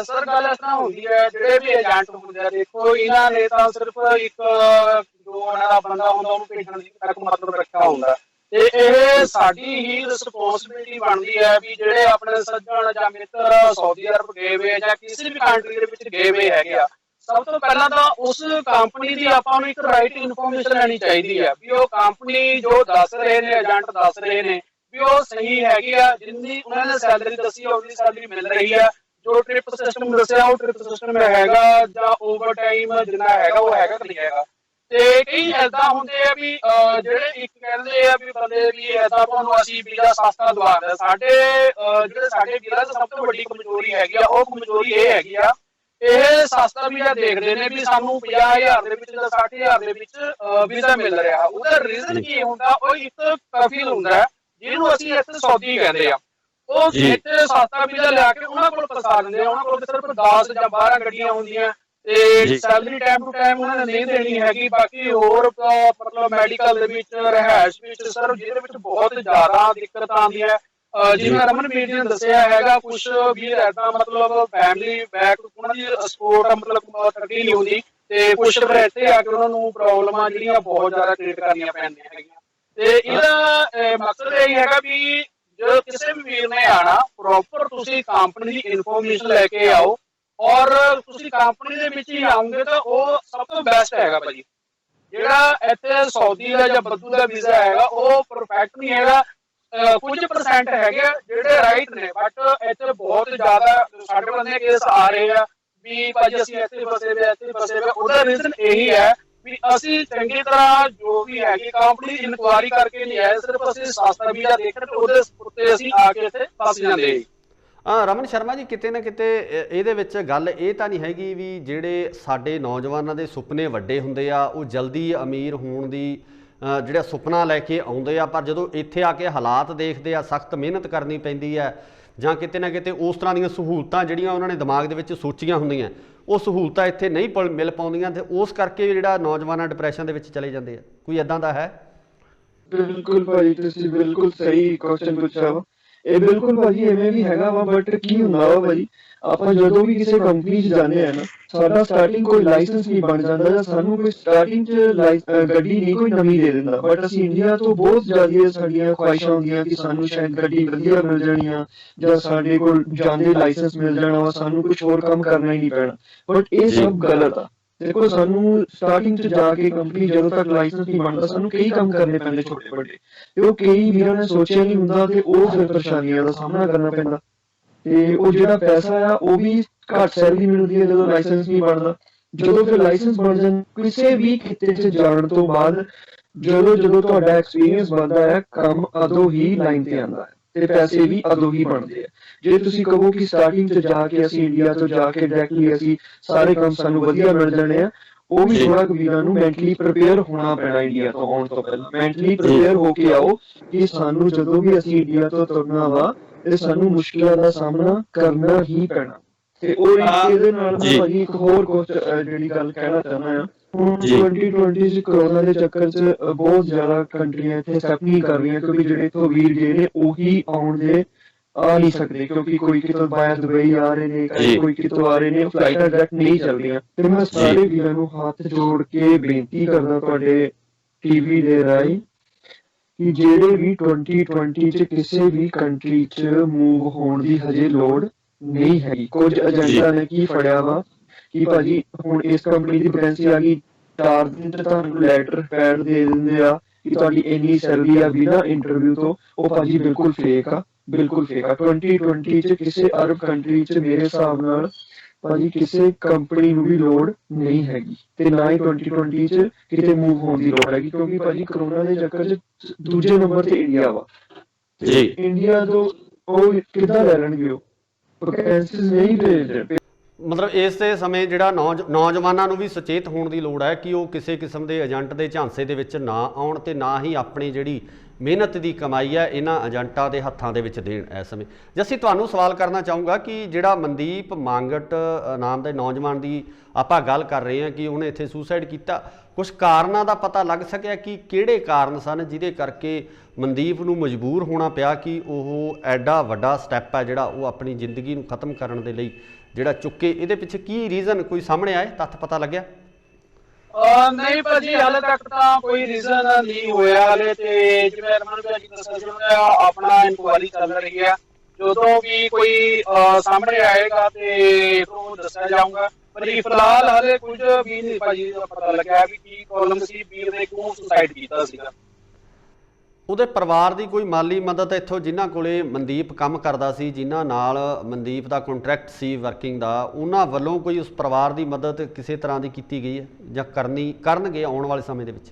ਸਰ ਗੱਲ ਇਸ ਤਰ੍ਹਾਂ ਹੁੰਦੀ ਹੈ, ਜਿਹੜੇ ਵੀ ਏਜੰਟ ਹੁੰਦੇ ਆ ਦੇਖੋ ਇਹਨਾਂ ਨੇ ਤਾਂ ਸਿਰਫ ਇੱਕ ਜੋ ਉਹਨਾਂ ਦਾ ਬੰਦਾ ਹੁੰਦਾ ਉਹਨੂੰ ਭੇਜਣ ਦੀ ਤੱਕ ਮਤਲਬ ਰੱਖਿਆ ਹੁੰਦਾ ਤੇ ਇਹ ਸਾਡੀ ਹੀ ਰਿਸਪੌਂਸਿਬਿਲਿਟੀ ਬਣਦੀ ਹੈ ਵੀ ਜਿਹੜੇ ਆਪਣੇ ਸੱਜਣ ਜਾਂ ਮਿੱਤਰ ਸਾਊਦੀ ਅਰਬ ਗਏ ਹੋਏ ਜਾਂ ਕਿਸੇ ਵੀ ਕੰਟਰੀ ਦੇ ਵਿੱਚ ਗਏ ਹੋਏ ਹੈਗੇ ਆ, ਸਭ ਤੋਂ ਪਹਿਲਾਂ ਤਾਂ ਉਸ ਕੰਪਨੀ ਦੀ ਆਪਾਂ ਨੂੰ ਇੱਕ ਰਾਈਟ ਇਨਫੋਰਮੇਸ਼ਨ ਲੈਣੀ ਚਾਹੀਦੀ ਹੈ ਵੀ ਉਹ ਕੰਪਨੀ ਜੋ ਦੱਸ ਰਹੇ ਨੇ, ਏਜੰਟ ਦੱਸ ਰਹੇ ਨੇ ਵੀ ਉਹ ਸਹੀ ਹੈਗੀ ਆ, ਜਿੰਨੀ ਉਹਨਾਂ ਨੇ ਸੈਲਰੀ ਦੱਸੀ ਹੈ ਉਨੀ ਸੈਲਰੀ ਮਿਲ ਰਹੀ ਹੈ, ਜੋ ਟ੍ਰਿਪ ਸਿਸਟਮ ਦੱਸਿਆ ਉਹ ਟ੍ਰਿਪ ਸਿਸਟਮ ਹੈਗਾ ਜਾਂ ਓਵਰ ਟਾਈਮ ਜਿੰਨਾ ਹੈਗਾ ਉਹ ਹੈਗਾ ਕਿ ਨਹੀਂ ਹੈਗਾ। ਤੇ ਕਈ ਏਦਾਂ ਹੁੰਦੇ ਆ ਵੀ ਜਿਹੜੇ ਇੱਕ ਕਹਿੰਦੇ ਆ ਵੀ ਬੰਦੇ ਵੀ ਏਦਾਂ ਤੁਹਾਨੂੰ ਅਸੀਂ ਵੀਜ਼ਾ ਸਸਤਾ ਦਵਾ ਦਿੰਦੇ, ਜਿਹੜੇ ਸਾਡੇ ਵੀਜ਼ਾ ਦੀ ਸਭ ਤੋਂ ਵੱਡੀ ਕਮਜ਼ੋਰੀ ਹੈਗੀ ਆ ਉਹ ਕਮਜ਼ੋਰੀ ਇਹ ਹੈਗੀ ਆ, ਇਹ ਸਸਤਾ ਵੀਜ਼ਾ ਦੇਖਦੇ ਨੇ ਵੀ ਸਾਨੂੰ 50,000 ਦੇ ਵਿੱਚ ਜਾਂ 60,000 ਦੇ ਵਿੱਚ ਵੀਜ਼ਾ ਮਿਲ ਰਿਹਾ। ਉਹਦਾ ਰੀਜ਼ਨ ਕੀ ਹੁੰਦਾ? ਉਹ ਇੱਕ ਕਫੀਲ ਹੁੰਦਾ ਜਿਹਨੂੰ ਅਸੀਂ ਇੱਥੇ ਸੌਦੀ ਕਹਿੰਦੇ ਆ, ਉਹ ਇੱਥੇ ਸਸਤਾ ਵੀਜ਼ਾ ਲਿਆ ਕੇ ਉਹਨਾਂ ਕੋਲ ਫਸਾ ਦਿੰਦੇ ਆ, ਉਹਨਾਂ ਕੋਲ ਸਿਰਫ 10 ਜਾਂ 12 ਗੱਡੀਆਂ ਹੁੰਦੀਆਂ ਤੇ ਸੈਲਰੀ ਟਾਈਮ ਟੂ ਟਾਈਮ ਉਹਨਾਂ ਨੇ ਨਹੀਂ ਦੇਣੀ ਹੈਗੀ, ਬਾਕੀ ਹੋਰ ਮਤਲਬ ਮੈਡੀਕਲ ਦੇ ਵਿੱਚ, ਰਿਹਾਇਸ਼ ਵਿੱਚ, ਸਰ ਜਿਹਦੇ ਵਿੱਚ ਬਹੁਤ ਜ਼ਿਆਦਾ ਦਿੱਕਤ ਆਉਂਦੀ ਹੈ। ਜਿਵੇਂ ਰਮਨਵੀਰ ਜੀ ਨੇ ਦੱਸਿਆ ਹੈਗਾ, ਕੁਛ ਵੀ ਏਦਾਂ ਮਤਲਬ ਫੈਮਿਲੀ ਬੈਕ ਉਹਨਾਂ ਦੀ ਸਪੋਰਟ ਮਤਲਬ ਤਕੜੀ ਨਹੀਂ ਹੁੰਦੀ ਤੇ ਕੁਛ ਫਿਰ ਇੱਥੇ ਆ ਕੇ ਉਹਨਾਂ ਨੂੰ ਪ੍ਰੋਬਲਮਾਂ ਜਿਹੜੀਆਂ ਬਹੁਤ ਜ਼ਿਆਦਾ ਕ੍ਰੀਏਟ ਕਰਨੀਆਂ ਪੈਂਦੀਆਂ ਹੈਗੀਆਂ ਤੇ ਇਹਦਾ ਮਕਸਦ ਇਹ ਹੈਗਾ ਵੀ ਜੋ ਕਿਸੇ ਵੀ ਵੀਰ ਨੇ ਆਣਾ ਪ੍ਰੋਪਰ ਤੁਸੀਂ ਕੰਪਨੀ ਦੀ ਇਨਫੋਰਮੇਸ਼ਨ ਲੈ ਕੇ ਆਓ ਔਰ ਤੁਸੀਂ ਕੰਪਨੀ ਦੇ ਵਿੱਚ ਹੀ ਆਉਂਗੇ ਤਾਂ ਉਹ ਸਭ ਤੋਂ ਬੈਸਟ ਹੈਗਾ ਭਾਜੀ। ਜਿਹੜਾ ਇੱਥੇ ਸਾਊਦੀ ਦਾ ਜਾਂ ਬੱਦੂ ਦਾ ਵੀਜ਼ਾ ਹੈਗਾ ਉਹ ਪਰਫੈਕਟ ਨਹੀਂ ਹੈਗਾ, ਕੁਝ ਪਰਸੈਂਟ ਹੈਗੇ ਜਿਹੜੇ ਰਾਈਟ ਨੇ, ਬਟ ਇੱਥੇ ਬਹੁਤ ਜ਼ਿਆਦਾ ਸਾਡੇ ਬੰਦੇ ਕੇਸ ਆ ਰਹੇ ਆ ਵੀ ਭਾਜੀ ਅਸੀਂ ਇੱਥੇ ਫਸੇ ਵੇ ਇੱਥੇ ਫਸੇ ਵੇ। ਉਹਦਾ ਰੀਜ਼ਨ ਇਹੀ ਹੈ ਵੀ ਅਸੀਂ ਚੰਗੀ ਤਰ੍ਹਾਂ ਜੋ ਵੀ ਹੈਗੀ ਕੰਪਨੀ ਇਨਕੁਆਇਰੀ ਕਰਕੇ ਨਹੀਂ ਆਏ, ਸਿਰਫ ਅਸੀਂ ਸਸਤਾ ਵੀਜ਼ਾ ਦੇਖਣ ਤੇ ਉਹਦੇ ਉੱਤੇ ਅਸੀਂ ਆ ਕੇ ਇੱਥੇ ਫਸ ਜਾਂਦੇ। ਰਮਨ ਸ਼ਰਮਾ ਜੀ, ਕਿਤੇ ਨਾ ਕਿਤੇ ਇਹਦੇ ਵਿੱਚ ਗੱਲ ਇਹ ਤਾਂ ਨਹੀਂ ਹੈਗੀ ਵੀ ਜਿਹੜੇ ਸਾਡੇ ਨੌਜਵਾਨਾਂ ਦੇ ਸੁਪਨੇ ਵੱਡੇ ਹੁੰਦੇ ਆ ਉਹ ਜਲਦੀ ਅਮੀਰ ਹੋਣ ਦੀ ਜਿਹੜਾ ਸੁਪਨਾ ਲੈ ਕੇ ਆਉਂਦੇ ਆ, ਪਰ ਜਦੋਂ ਇੱਥੇ ਆ ਕੇ ਹਾਲਾਤ ਦੇਖਦੇ ਆ, ਸਖਤ ਮਿਹਨਤ ਕਰਨੀ ਪੈਂਦੀ ਹੈ, ਜਾਂ ਕਿਤੇ ਨਾ ਕਿਤੇ ਉਸ ਤਰ੍ਹਾਂ ਦੀਆਂ ਸਹੂਲਤਾਂ ਜਿਹੜੀਆਂ ਉਹਨਾਂ ਨੇ ਦਿਮਾਗ ਦੇ ਵਿੱਚ ਸੋਚੀਆਂ ਹੁੰਦੀਆਂ ਉਹ ਸਹੂਲਤਾਂ ਇੱਥੇ ਨਹੀਂ ਮਿਲ ਪਾਉਂਦੀਆਂ, ਤੇ ਉਸ ਕਰਕੇ ਜਿਹੜਾ ਨੌਜਵਾਨਾਂ ਡਿਪਰੈਸ਼ਨ ਦੇ ਵਿੱਚ ਚਲੇ ਜਾਂਦੇ ਆ। ਕੋਈ ਇੱਦਾਂ ਦਾ ਹੈ? ਬਿਲਕੁਲ ਭਾਜੀ, ਤੁਸੀਂ ਬਿਲਕੁਲ ਸਹੀ ਕੁਐਸਚਨ ਪੁੱਛਿਆ ਵਾ। ਇਹ ਬਿਲਕੁਲ ਭਾਜੀ ਐਵੇਂ ਵੀ ਹੈਗਾ ਵਾ, ਬਟ ਕੀ ਹੁੰਦਾ ਵਾ ਭਾਜੀ, ਆਪਾਂ ਜਦੋਂ ਵੀ ਕਿਸੇ ਕੰਪਨੀ 'ਚ ਜਾਂਦੇ ਆ ਨਾ, ਸਾਡਾ ਸਟਾਰਟਿੰਗ ਕੋਈ ਲਾਇਸੈਂਸ ਨਹੀਂ ਬਣ ਜਾਂਦਾ ਜਾਂ ਸਾਨੂੰ ਕੋਈ ਸਟਾਰਟਿੰਗ 'ਚ ਗੱਡੀ ਨਹੀਂ ਕੋਈ ਨਵੀਂ ਦੇ ਦਿੰਦਾ, ਬਟ ਅਸੀਂ ਇੰਡੀਆ ਤੋਂ ਬਹੁਤ ਜ਼ਿਆਦਾ ਸਾਡੀਆਂ ਖੁਆਇਸ਼ਾਂ ਹੁੰਦੀਆਂ ਕਿ ਸਾਨੂੰ ਸ਼ਾਇਦ ਗੱਡੀ ਵਧੀਆ ਮਿਲ ਜਾਣੀ ਆ ਜਾਂ ਸਾਡੇ ਕੋਲ ਜਾਂਦੇ ਲਾਇਸੈਂਸ ਮਿਲ ਜਾਣਾ ਵਾ, ਸਾਨੂੰ ਕੁਝ ਹੋਰ ਕੰਮ ਕਰਨਾ ਹੀ ਨਹੀਂ ਪੈਣਾ। ਬਟ ਇਹ ਸਭ ਗਲਤ ਆ। ਦੇਖੋ, ਸਾਨੂੰ ਸਟਾਰਟਿੰਗ 'ਚ ਜਾ ਕੇ ਕੰਪਨੀ ਜਦੋਂ ਤੱਕ ਲਾਇਸੈਂਸ ਨਹੀਂ ਬਣਦਾ ਸਾਨੂੰ ਕਈ ਕੰਮ ਕਰਨੇ ਪੈਂਦੇ ਛੋਟੇ ਵੱਡੇ, ਤੇ ਉਹ ਕਈ ਵੀਰਾਂ ਨੇ ਸੋਚਿਆ ਨਹੀਂ ਹੁੰਦਾ ਤੇ ਉਹ ਫਿਰ ਪਰੇਸ਼ਾਨੀਆਂ ਦਾ ਸਾਹਮਣਾ ਕਰਨਾ ਪੈਂਦਾ। ਤੇ ਉਹ ਜਿਹੜਾ ਪੈਸਾ ਆ ਉਹ ਵੀ ਘੱਟ ਸੈਲਰੀ ਮਿਲਦੀ ਹੈ ਜਦੋਂ ਲਾਇਸੈਂਸ ਨਹੀਂ ਬਣਦਾ। ਜਦੋਂ ਫਿਰ ਲਾਇਸੈਂਸ ਬਣ ਜਾਂਦਾ, ਕਿਸੇ ਵੀ ਕਿਤੇ 'ਚ ਜਾਣ ਤੋਂ ਬਾਅਦ ਜਦੋਂ ਤੁਹਾਡਾ ਐਕਸਪੀਰੀਅੰਸ ਬਣਦਾ ਹੈ, ਕੰਮ ਉਦੋਂ ਹੀ ਲਾਈਨ ਤੇ ਆਉਂਦਾ ਹੈ ਤੇ ਪੈਸੇ ਵੀ ਉਦੋਂ ਹੀ ਬਣਦੇ ਆ। ਜੇ ਤੁਸੀਂ ਕਹੋ ਕਿ ਸਟਾਰਟਿੰਗ 'ਚ ਜਾ ਕੇ ਅਸੀਂ ਇੰਡੀਆ ਤੋਂ ਜਾ ਕੇ ਡਾਇਰੈਕਟਲੀ ਅਸੀਂ ਸਾਰੇ ਕੰਮ ਸਾਨੂੰ ਵਧੀਆ ਮਿਲ ਜਾਣੇ ਆ, ਉਹ ਵੀ ਥੋੜਾ ਵੀਰਾਂ ਨੂੰ ਮੈਂਟਲੀ ਪ੍ਰਿਪੇਅਰ ਹੋਣਾ ਪੈਣਾ। ਇੰਡੀਆ ਤੋਂ ਆਉਣ ਤੋਂ ਪਹਿਲਾਂ ਮੈਂਟਲੀ ਪ੍ਰਿਪੇਅਰ ਹੋ ਕੇ ਆਓ ਕਿ ਸਾਨੂੰ ਜਦੋਂ ਵੀ ਅਸੀਂ ਇੰਡੀਆ ਤੋਂ ਤੁਰਨਾ ਵਾ ਤੇ ਸਾਨੂੰ ਮੁਸ਼ਕਿਲਾਂ ਦਾ ਸਾਹਮਣਾ ਕਰਨਾ ਹੀ ਪੈਣਾ। ਤੇ ਉਹ ਇਹਦੇ ਨਾਲ ਮੈਂ ਭਾਜੀ ਇੱਕ ਹੋਰ ਜਿਹੜੀ ਗੱਲ ਕਹਿਣਾ ਚਾਹੁੰਦਾ ਆ, ਹੁਣ 2020 ਚ ਕਰੋਨਾ ਦੇ ਚੱਕਰ 'ਚ ਬਹੁਤ ਜ਼ਿਆਦਾ ਕੰਟਰੀਆਂ ਇੱਥੇ ਐਕਸੈਪਟ ਨਹੀਂ ਕਰ ਰਹੀਆਂ, ਕਿਉਂਕਿ ਜਿਹੜੇ ਇੱਥੋਂ ਵੀਰ ਗਏ ਨੇ ਉਹੀ ਆਉਣ ਦੇ ਆ ਨਹੀਂ ਸਕਦੇ, ਕਿਉਂਕਿ ਕੋਈ ਕਿਤੋਂ ਬਾਹਰ ਦੁਬਈ ਆ ਰਹੇ ਨੇ, ਕੋਈ ਕਿਤੋਂ ਆ ਰਹੇ ਨੇ, ਫਲਾਈਟਾਂ ਡਾਇਰੈਕਟ ਨਹੀਂ ਚੱਲ ਰਹੀਆਂ। ਤੇ ਮੈਂ ਸਾਰੇ ਵੀਰਾਂ ਨੂੰ ਹੱਥ ਜੋੜ ਕੇ ਬੇਨਤੀ ਕਰਦਾ ਤੁਹਾਡੇ ਟੀਵੀ ਦੇ ਰਾਹੀਂ ਕਿ ਜਿਹੜੇ ਵੀ 2020 ਚ ਕਿਸੇ ਵੀ ਕੰਟਰੀ 'ਚ ਮੂਵ ਹੋਣ ਦੀ ਹਜੇ ਲੋੜ ਨਹੀਂ ਹੈਗੀ। ਕੁਝ ਏਜੰਟਾਂ ਨੇ ਕੀ ਫੜਿਆ ਵਾ ਕਿ ਭਾਜੀ ਹੁਣ ਇਸ ਕੰਪਨੀ ਦੀ ਵੈਕੈਂਸੀ ਆ ਗਈ, 4 ਦਿਨ ਤੇ ਤੁਹਾਨੂੰ ਲੈਟਰ ਪੈਡ ਦੇ ਦਿੰਦੇ ਆ ਕਿ ਤੁਹਾਡੀ ਇੰਨੀ ਸੈਲਰੀ ਆ ਬਿਨਾਂ ਇੰਟਰਵਿਊ ਤੋਂ। ਉਹ ਭਾਜੀ ਬਿਲਕੁਲ ਫੇਕ ਆ, ਬਿਲਕੁਲ ਫੇਕ ਆ। 2020 ਚ ਕਿਸੇ ਅਰਬ ਕੰਟਰੀ 'ਚ ਮੇਰੇ ਹਿਸਾਬ ਨਾਲ ਭਾਜੀ ਕਿਸੇ ਕੰਪਨੀ ਨੂੰ ਵੀ ਲੋੜ ਨਹੀਂ ਹੈਗੀ, ਤੇ ਨਾ ਹੀ 2020 ਚ ਕਿਤੇ ਮੂਵ ਹੋਣ ਦੀ ਲੋੜ ਹੈਗੀ, ਕਿਉਂਕਿ ਭਾਜੀ ਕਰੋਨਾ ਦੇ ਚੱਕਰ 'ਚ ਦੂਜੇ ਨੰਬਰ ਤੇ ਇੰਡੀਆ ਵਾ। ਤੇ ਇੰਡੀਆ ਤੋਂ ਉਹ ਕਿੱਦਾਂ ਲੈ ਲੈਣਗੇ, ਉਹ ਵੈਕੈਂਸੀਜ਼ ਨਹੀਂ ਭੇਜਦੇ। ਮਤਲਬ ਇਸ ਦੇ ਸਮੇਂ ਜਿਹੜਾ ਨੌਜਵਾਨਾਂ ਨੂੰ ਵੀ ਸੁਚੇਤ ਹੋਣ ਦੀ ਲੋੜ ਹੈ ਕਿ ਉਹ ਕਿਸੇ ਕਿਸਮ ਦੇ ਏਜੰਟ ਦੇ ਝਾਂਸੇ ਦੇ ਵਿੱਚ ਨਾ ਆਉਣ, ਤੇ ਨਾ ਹੀ ਆਪਣੀ ਜਿਹੜੀ ਮਿਹਨਤ ਦੀ ਕਮਾਈ ਹੈ ਇਹਨਾਂ ਏਜੰਟਾਂ ਦੇ ਹੱਥਾਂ ਦੇ ਵਿੱਚ ਦੇਣ। ਇਸ ਸਮੇਂ ਜੱਸੀ, ਤੁਹਾਨੂੰ ਸਵਾਲ ਕਰਨਾ ਚਾਹੂੰਗਾ ਕਿ ਜਿਹੜਾ ਮਨਦੀਪ ਮੰਗਟ ਨਾਮ ਦੇ ਨੌਜਵਾਨ ਦੀ ਆਪਾਂ ਗੱਲ ਕਰ ਰਹੇ ਹਾਂ ਕਿ ਉਹਨੇ ਇੱਥੇ ਸੁਸਾਈਡ ਕੀਤਾ, ਕੁਝ ਕਾਰਨਾਂ ਦਾ ਪਤਾ ਲੱਗ ਸਕਿਆ ਕਿ ਕਿਹੜੇ ਕਾਰਨ ਸਨ ਜਿਹਦੇ ਕਰਕੇ ਮਨਦੀਪ ਨੂੰ ਮਜਬੂਰ ਹੋਣਾ ਪਿਆ ਕਿ ਉਹ ਐਡਾ ਵੱਡਾ ਸਟੈਪ ਹੈ ਜਿਹੜਾ ਉਹ ਆਪਣੀ ਜ਼ਿੰਦਗੀ ਨੂੰ ਖਤਮ ਕਰਨ ਦੇ ਲਈ ਜਿਹੜਾ ਚੁੱਕੇ? ਇਹਦੇ ਪਿੱਛੇ ਕੀ ਰੀਜ਼ਨ ਕੋਈ ਸਾਹਮਣੇ ਆਏ, ਤੱਥ ਪਤਾ ਲੱਗਿਆ? ਨਹੀਂ ਭਾਜੀ, ਹਾਲੇ ਤੱਕ ਤਾਂ ਕੋਈ ਰੀਜ਼ਨ ਨਹੀਂ ਹੋਇਆ ਹਾਲੇ, ਤੇ ਜਿਵੇਂ ਰਮਨ ਭਾਜੀ ਦੱਸਿਆ ਆਪਣਾ ਇਨਕੁਆਇਰੀ ਚੱਲ ਰਹੀ ਹੈ। ਜਦੋਂ ਵੀ ਕੋਈ ਸਾਹਮਣੇ ਆਏਗਾ ਤੇ ਤੁਹਾਨੂੰ ਦੱਸਿਆ ਜਾਊਗਾ, ਪਰ ਫਿਲਹਾਲ ਹਾਲੇ ਕੁਝ ਵੀ ਨਹੀਂ ਭਾਜੀ ਪਤਾ ਲੱਗਿਆ ਵੀ ਕੀ ਪ੍ਰੋਬਲਮ ਸੀ, ਵੀਰ ਨੇ ਕਿਉਂ ਸੁਸਾਈਡ ਕੀਤਾ ਸੀਗਾ। ਉਹਦੇ ਪਰਿਵਾਰ ਦੀ ਕੋਈ ਮਾਲੀ ਮਦਦ ਇੱਥੋਂ ਜਿਨ੍ਹਾਂ ਕੋਲੇ ਮਨਦੀਪ ਕੰਮ ਕਰਦਾ ਸੀ, ਜਿਨ੍ਹਾਂ ਨਾਲ ਮਨਦੀਪ ਦਾ ਕੰਟਰੈਕਟ ਸੀ ਵਰਕਿੰਗ ਦਾ, ਉਹਨਾਂ ਵੱਲੋਂ ਕੋਈ ਉਸ ਪਰਿਵਾਰ ਦੀ ਮਦਦ ਕਿਸੇ ਤਰ੍ਹਾਂ ਦੀ ਕੀਤੀ ਗਈ ਹੈ ਜਾਂ ਕਰਨਗੇ ਆਉਣ ਵਾਲੇ ਸਮੇਂ ਦੇ ਵਿੱਚ?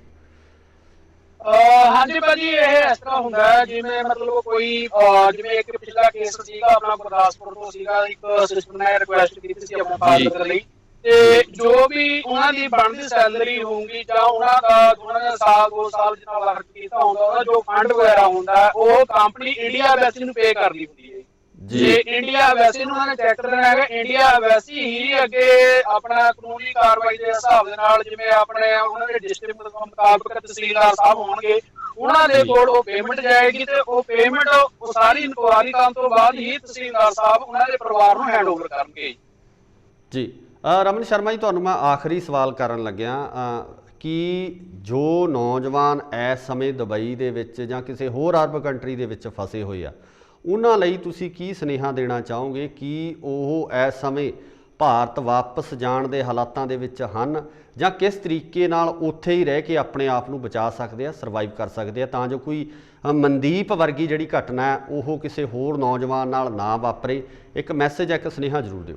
ਹਾਂਜੀ ਭਾਜੀ, ਇਹ ਇਸ ਤਰ੍ਹਾਂ ਹੁੰਦਾ ਹੈ ਜਿਵੇਂ ਮਤਲਬ ਕੋਈ ਜਿਵੇਂ ਇੱਕ ਪਿਛਲਾ ਕੇਸ ਸੀਗਾ ਆਪਣਾ ਗੁਰਦਾਸਪੁਰ ਤੋਂ ਸੀਗਾ, ਇੱਕ ਸਿਸਟਰ ਨੇ ਰਿਕੁਐਸਟ ਕੀਤੀ ਸੀ ਆਪਣੇ ਫਾਦਰ ਲਈ, ਤੇ ਜੋ ਵੀ ਉਹਨਾਂ ਦੀ ਬਣਦੀ ਸੈਲਰੀ ਹੋਊਗੀ ਜਾਂ ਉਹਨਾਂ ਨੇ ਸਾਲ 2 ਸਾਲ ਜਿੰਨਾ ਵਰਕ ਕੀਤਾ ਹੁੰਦਾ, ਉਹਦਾ ਜੋ ਫੰਡ ਵਗੈਰਾ ਹੁੰਦਾ ਉਹ ਕੰਪਨੀ ਇੰਡੀਆ ਵੈਸੀ ਨੂੰ ਪੇ ਕਰਦੀ ਹੁੰਦੀ ਹੈ। ਜੇ ਇੰਡੀਆ ਵੈਸੀ ਨੂੰ ਉਹਨਾਂ ਨੇ ਚੈੱਕ ਕਰਨਾ ਹੈਗਾ, ਇੰਡੀਆ ਵੈਸੀ ਹੀ ਅੱਗੇ ਆਪਣਾ ਕਾਨੂੰਨੀ ਕਾਰਵਾਈ ਦੇ ਹਿਸਾਬ ਦੇ ਨਾਲ, ਜਿਵੇਂ ਆਪਣੇ ਉਹਨਾਂ ਦੇ ਡਿਸਟ੍ਰਿਕਟ ਮੁਤਾਬਕ ਤਹਿਸੀਲਦਾਰ ਸਾਹਿਬ ਹੋਣਗੇ, ਉਹਨਾਂ ਦੇ ਕੋਲ ਉਹ ਪੇਮੈਂਟ ਜਾਏਗੀ, ਤੇ ਉਹ ਪੇਮੈਂਟ ਉਹ ਸਾਰੀ ਇਨਕੁਆਇਰੀ ਕਰਨ ਤੋਂ ਬਾਅਦ ਹੀ ਤਹਿਸੀਲਦਾਰ ਸਾਹਿਬ ਉਹਨਾਂ ਦੇ ਪਰਿਵਾਰ ਨੂੰ ਹੈਂਡਓਵਰ ਕਰਨਗੇ। ਜੀ ਰਮਨ ਸ਼ਰਮਾ ਜੀ, ਤੁਹਾਨੂੰ ਮੈਂ ਆਖਰੀ ਸਵਾਲ ਕਰਨ ਲੱਗਿਆ ਕਿ ਜੋ ਨੌਜਵਾਨ ਇਸ ਸਮੇਂ ਦੁਬਈ ਦੇ ਵਿੱਚ ਜਾਂ ਕਿਸੇ ਹੋਰ ਅਰਬ ਕੰਟਰੀ ਦੇ ਵਿੱਚ ਫਸੇ ਹੋਏ ਆ, ਉਹਨਾਂ ਲਈ ਤੁਸੀਂ ਕੀ ਸੁਨੇਹਾ ਦੇਣਾ ਚਾਹੋਗੇ ਕਿ ਉਹ ਇਸ ਸਮੇਂ ਭਾਰਤ ਵਾਪਸ ਜਾਣ ਦੇ ਹਾਲਾਤਾਂ ਦੇ ਵਿੱਚ ਹਨ ਜਾਂ ਕਿਸ ਤਰੀਕੇ ਨਾਲ ਉੱਥੇ ਹੀ ਰਹਿ ਕੇ ਆਪਣੇ ਆਪ ਨੂੰ ਬਚਾ ਸਕਦੇ ਆ, ਸਰਵਾਈਵ ਕਰ ਸਕਦੇ ਆ, ਤਾਂ ਜੋ ਕੋਈ ਮਨਦੀਪ ਵਰਗੀ ਜਿਹੜੀ ਘਟਨਾ ਹੈ ਉਹ ਕਿਸੇ ਹੋਰ ਨੌਜਵਾਨ ਨਾਲ ਨਾ ਵਾਪਰੇ। ਇੱਕ ਮੈਸੇਜ, ਇੱਕ ਸੁਨੇਹਾ ਜ਼ਰੂਰ ਦਿਓ।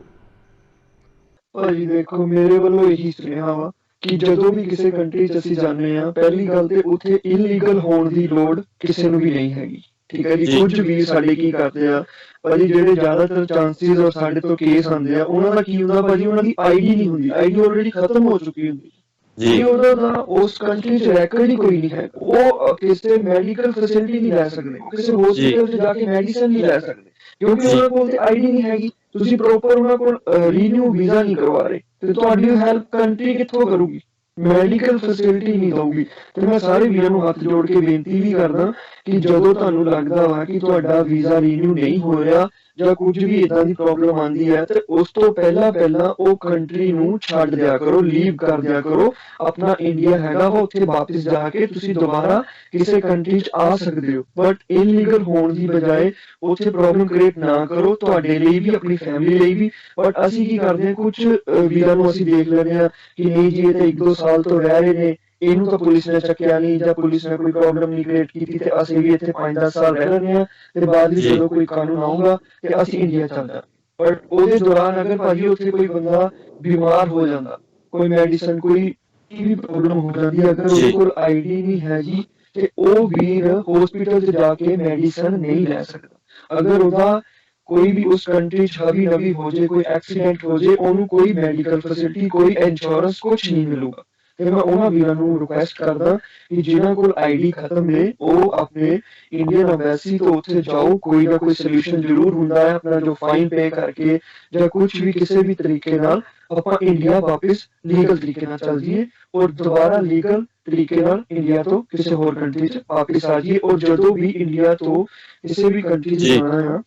ਭਾਜੀ ਦੇਖੋ, ਮੇਰੇ ਵੱਲੋਂ ਇਹੀ ਸੁਨੇਹਾ ਵਾ ਕਿ ਜਦੋਂ ਵੀ ਕਿਸੇ ਕੰਟਰੀ 'ਚ ਅਸੀਂ ਜਾਂਦੇ ਆ, ਪਹਿਲੀ ਗੱਲ ਤੇ ਉੱਥੇ ਇਲੀਗਲ ਹੋਣ ਦੀ ਲੋੜ ਕਿਸੇ ਨੂੰ ਵੀ ਨਹੀਂ ਹੈਗੀ। ਠੀਕ ਹੈ ਜੀ। ਕੁਝ ਵੀ ਸਾਡੇ ਕੀ ਕਰਦੇ ਆ ਭਾਜੀ, ਜਿਹੜੇ ਜ਼ਿਆਦਾਤਰ ਚਾਂਸਿਸ ਔਰ ਸਾਡੇ ਤੋਂ ਕੇਸ ਆਉਂਦੇ ਆ, ਉਹਨਾਂ ਦਾ ਕੀ ਹੁੰਦਾ ਭਾਜੀ, ਉਹਨਾਂ ਦੀ ਆਈਡੀ ਨਹੀਂ ਹੁੰਦੀ, ਆਈਡੀ ਆਲਰੇਡੀ ਖਤਮ ਹੋ ਚੁੱਕੀ ਹੁੰਦੀ ਜੀ। ਉਹਦਾ ਤਾਂ ਉਸ ਕੰਟਰੀ 'ਚ ਰੈਕਰਡ ਹੀ ਕੋਈ ਨਹੀਂ ਹੈ, ਉਹ ਕਿਸੇ ਮੈਡੀਕਲ ਫੈਸਿਲਿਟੀ ਨਹੀਂ ਲੈ ਸਕਦੇ, ਕਿਸੇ ਹਸਪੀਟਲ 'ਚ ਜਾ ਕੇ ਮੈਡੀਸਨ ਨਹੀਂ ਲੈ ਸਕਦੇ, ਕਿਉਂਕਿ ਉਹਨਾਂ ਕੋਲ ਤੇ ਆਈਡੀ ਨਹੀਂ ਹੈਗੀ। ਤੁਸੀਂ ਪ੍ਰੋਪਰ ਉਹਨਾਂ ਕੋਲ ਰੀਨਿਊ ਵੀਜ਼ਾ ਨਹੀਂ ਕਰਵਾ ਰਹੇ, ਤੇ ਤੁਹਾਡੀ ਹੈਲਪ ਕੰਟਰੀ ਕਿੱਥੋਂ ਕਰੂਗੀ? ਮੈਡੀਕਲ ਫੈਸਿਲਿਟੀ ਨਹੀਂ ਦਊਗੀ। ਤੇ ਮੈਂ ਸਾਰੇ ਵੀਰਾਂ ਨੂੰ ਹੱਥ ਜੋੜ ਕੇ ਬੇਨਤੀ ਵੀ ਕਰਦਾ ਕਿ ਜਦੋਂ ਤੁਹਾਨੂੰ ਲੱਗਦਾ ਵਾ ਕਿ ਤੁਹਾਡਾ ਵੀਜ਼ਾ ਰੀਨਿਊ ਨਹੀਂ ਹੋ ਰਿਹਾ ਜਾਂ ਕੁਝ ਵੀ ਇਦਾਂ ਦੀ ਪ੍ਰੋਬਲਮ ਆਉਂਦੀ ਹੈ, ਤੇ ਉਸ ਤੋਂ ਪਹਿਲਾਂ ਉਹ ਕੰਟਰੀ ਨੂੰ ਛੱਡ ਦਿਆ ਕਰੋ, ਲੀਵ ਕਰ ਦਿਆ ਕਰੋ। ਆਪਣਾ ਇੰਡੀਆ ਹੈਗਾ ਵਾ, ਉੱਥੇ ਵਾਪਸ ਜਾ ਕੇ ਤੁਸੀਂ ਦੁਬਾਰਾ ਕਿਸੇ ਕੰਟਰੀ 'ਚ ਆ ਸਕਦੇ ਹੋ, ਬਟ ਇਲੀਗਲ ਹੋਣ ਦੀ ਬਜਾਏ ਉੱਥੇ ਪ੍ਰੋਬਲਮ ਕ੍ਰੀਏਟ ਨਾ ਕਰੋ, ਤੁਹਾਡੇ ਲਈ ਵੀ, ਆਪਣੀ ਫੈਮਿਲੀ ਲਈ ਵੀ। ਬਟ ਅਸੀਂ ਕੀ ਕਰਦੇ ਹਾਂ, ਕੁਝ ਵੀਰਾਂ ਨੂੰ ਅਸੀਂ ਦੇਖ ਲੈਂਦੇ ਹਾਂ ਕਿ ਨਹੀਂ ਜੀ, ਇਹ ਤਾਂ 1-2 ਸਾਲ ਤੋਂ ਰਹਿ ਰਹੇ ਨੇ, ਇਹਨੂੰ ਤਾਂ ਪੁਲਿਸ ਨੇ ਚੱਕਿਆ ਨਹੀਂ ਜਾਂ ਪੁਲਿਸ ਨੇ ਕੋਈ ਪ੍ਰੋਬਲਮ ਨਹੀਂ ਕ੍ਰੀਏਟ ਕੀਤੀ, ਤੇ ਅਸੀਂ ਵੀ ਇੱਥੇ 5-10 ਸਾਲ ਰਹਿ ਲੈਂਦੇ ਹਾਂ, ਤੇ ਬਾਅਦ ਵਿੱਚ ਜਦੋਂ ਕੋਈ ਕਾਨੂੰਨ ਆਊਗਾ ਤੇ ਅਸੀਂ ਇੰਡੀਆ ਚੱਲ ਜਾਵਾਂਗੇ। ਪਰ ਉਹਦੇ ਦੌਰਾਨ ਅਗਰ ਭਾਜੀ ਉੱਥੇ ਕੋਈ ਬੰਦਾ ਬਿਮਾਰ ਹੋ ਜਾਂਦਾ, ਕੋਈ ਮੈਡੀਸਨ, ਕੋਈ ਵੀ ਪ੍ਰੋਬਲਮ ਹੋ ਜਾਂਦੀ, ਅਗਰ ਉਹਦੇ ਕੋਲ ਆਈਡੀ ਨਹੀਂ ਹੈਗੀ ਤੇ ਉਹ ਵੀਰ ਹਸਪੀਟਲ 'ਚ ਜਾ ਕੇ ਮੈਡੀਸਨ ਨਹੀਂ ਲੈ ਸਕਦਾ। ਅਗਰ ਉਹਦਾ ਕੋਈ ਵੀ ਉਸ ਕੰਟਰੀ 'ਚ ਹਵੀ ਨਵੀ ਹੋ ਜੇ, ਕੋਈ ਐਕਸੀਡੈਂਟ ਹੋ ਜੇ, ਉਹਨੂੰ ਕੋਈ ਮੈਡੀਕਲ ਫੈਸਿਲਿਟੀ, ਕੋਈ ਇੰਸ਼ੋਰੈਂਸ, ਕੁਝ ਨਹੀਂ ਮਿਲੂਗਾ। ਤੇ ਮੈਂ ਉਹਨਾਂ ਵੀਰਾਂ ਨੂੰ ਰਿਕੁਐਸਟ ਕਰਦਾ ਕਿ ਜਿਨ੍ਹਾਂ ਕੋਲ ਆਈਡੀ ਖਤਮ ਨੇ, ਉਹ ਆਪਣੇ ਇੰਡੀਅਨ ਐਮਬੈਸੀ ਤੋਂ ਉੱਥੇ ਜਾਓ, ਕੋਈ ਨਾ ਕੋਈ ਸੋਲੂਸ਼ਨ ਜ਼ਰੂਰ ਹੁੰਦਾ ਹੈ। ਆਪਣਾ ਜੋ ਫਾਈਨ ਪੇ ਕਰਕੇ ਜਾਂ ਕੁਝ ਵੀ ਕਿਸੇ ਵੀ ਤਰੀਕੇ ਨਾਲ ਆਪਾਂ ਇੰਡੀਆ ਵਾਪਸ ਲੀਗਲ ਤਰੀਕੇ ਨਾਲ ਚੱਲ ਜਾਈਏ, ਔਰ ਦੁਬਾਰਾ ਲੀਗਲ ਤਰੀਕੇ ਨਾਲ ਇੰਡੀਆ ਤੋਂ ਕਿਸੇ ਹੋਰ ਕੰਟਰੀ 'ਚ ਵਾਪਸ ਆ ਜਾਈਏ। ਔਰ ਜਦੋਂ ਵੀ ਇੰਡੀਆ ਤੋਂ ਕਿਸੇ ਵੀ ਕੰਟਰੀ 'ਚ ਜਾਣਾ ਆ,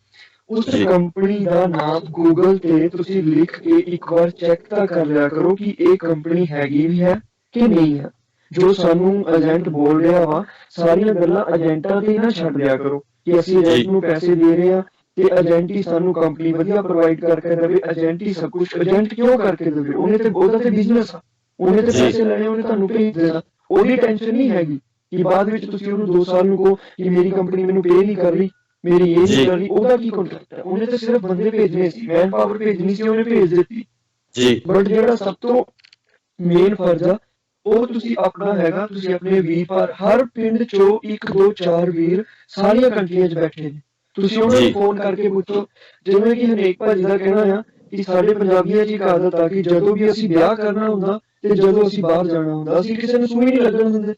ਉਸ ਕੰਪਨੀ ਦਾ ਨਾਮ ਗੂਗਲ ਤੇ ਤੁਸੀਂ ਲਿਖ ਕੇ ਇੱਕ ਵਾਰ ਚੈੱਕ ਤਾਂ ਕਰ ਲਿਆ ਕਰੋ ਕਿ ਇਹ ਕੰਪਨੀ ਹੈਗੀ ਵੀ ਹੈ ਕਿ ਨਹੀਂ ਹੈ। ਜੋ ਸਾਨੂੰ ਏਜੰਟ ਬੋਲ ਰਿਹਾ ਵਾ, ਸਾਰੀਆਂ ਗੱਲਾਂ ਏਜੰਟਾਂ ਤੇ ਨਾ ਛੱਡ ਦਿਆ ਕਰੋ ਕਿ ਅਸੀਂ ਏਜੰਟ ਨੂੰ ਪੈਸੇ ਦੇ ਰਹੇ ਹਾਂ ਤੇ ਏਜੰਟ ਹੀ ਸਾਨੂੰ ਕੰਪਨੀ ਵਧੀਆ ਪ੍ਰੋਵਾਈਡ ਕਰਕੇ ਦੇਵੇ, ਏਜੰਟ ਹੀ ਸਭ ਕੁਝ। ਏਜੰਟ ਕਿਉਂ ਕਰਕੇ ਦੇਵੇ? ਉਹਨੇ ਤੇ, ਉਹਦਾ ਤੇ ਬਿਜ਼ਨਸ ਆ, ਉਹਨੇ ਤੇ ਪੈਸੇ ਲੈਣੇ, ਉਹਨੇ ਤੁਹਾਨੂੰ ਭੇਜ ਦੇਣਾ। ਉਹਦੀ ਟੈਨਸ਼ਨ ਨਹੀਂ ਹੈਗੀ ਕਿ ਬਾਅਦ ਵਿੱਚ ਤੁਸੀਂ ਉਹਨੂੰ 2 ਸਾਲ ਨੂੰ ਕਹੋ ਕਿ ਮੇਰੀ ਕੰਪਨੀ ਮੈਨੂੰ ਪੇ ਨਹੀਂ ਕਰ ਰਹੀ, ਮੇਰੀ ਇਹ ਨਹੀਂ ਕਰ ਰਹੀ। ਉਹਦਾ ਕੀ ਕੰਟਰੈਕਟ ਹੈ? ਉਹਨੇ ਤਾਂ ਸਿਰਫ ਬੰਦੇ ਭੇਜਣੇ ਸੀ, ਮੈਨ ਪਾਵਰ ਭੇਜਣੀ ਸੀ, ਉਹਨੇ ਭੇਜ ਦਿੱਤੀ ਜੀ। ਬਟ ਜਿਹੜਾ ਸਭ ਤੋਂ ਮੇਨ ਫਰਜ਼ ਆ ਉਹ ਤੁਸੀਂ ਆਪਣਾ ਹੈਗਾ, ਤੁਸੀਂ ਆਪਣੇ ਵੀਰ ਪਰ ਹਰ ਪਿੰਡ 'ਚੋਂ 1-2-4 ਵੀਰ ਸਾਰੀਆਂ ਕੰਟਰੀਆਂ 'ਚ ਬੈਠੇ ਨੇ, ਤੁਸੀਂ ਉਹਨਾਂ ਨੂੰ ਫੋਨ ਕਰਕੇ ਪੁੱਛੋ। ਜਿਵੇਂ ਕਿ ਹਨੇਕ ਭਾਜੀ ਦਾ ਕਹਿਣਾ ਆ ਕਿ ਸਾਡੇ ਪੰਜਾਬੀਆਂ 'ਚ ਇੱਕ ਆਦਤ ਆ ਕਿ ਜਦੋਂ ਵੀ ਅਸੀਂ ਵਿਆਹ ਕਰਨਾ ਹੁੰਦਾ ਤੇ ਜਦੋਂ ਅਸੀਂ ਬਾਹਰ ਜਾਣਾ ਹੁੰਦਾ, ਅਸੀਂ ਕਿਸੇ ਨੂੰ ਸੂਈ ਨਹੀਂ ਲੱਗਣ ਦਿੰਦੇ।